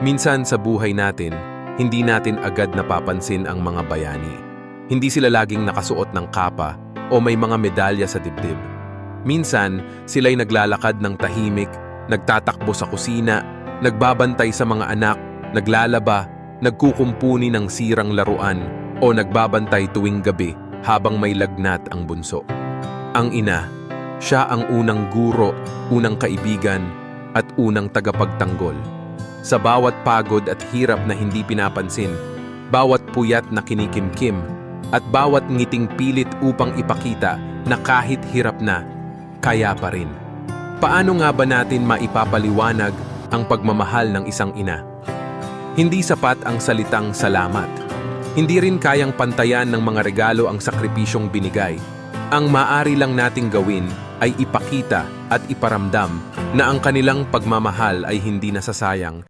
Minsan sa buhay natin, hindi natin agad napapansin ang mga bayani. Hindi sila laging nakasuot ng kapa o may mga medalya sa dibdib. Minsan, sila'y naglalakad ng tahimik, nagtatakbo sa kusina, nagbabantay sa mga anak, naglalaba, nagkukumpuni ng sirang laruan, o nagbabantay tuwing gabi habang may lagnat ang bunso. Ang ina, siya ang unang guro, unang kaibigan, at unang tagapagtanggol. Sa bawat pagod at hirap na hindi pinapansin, bawat puyat na kinikimkim, at bawat ngiting pilit upang ipakita na kahit hirap na, kaya pa rin. Paano nga ba natin maipapaliwanag ang pagmamahal ng isang ina? Hindi sapat ang salitang salamat. Hindi rin kayang pantayan ng mga regalo ang sakripisyong binigay. Ang maaari lang nating gawin ay ipakita at iparamdam na ang kanilang pagmamahal ay hindi nasasayang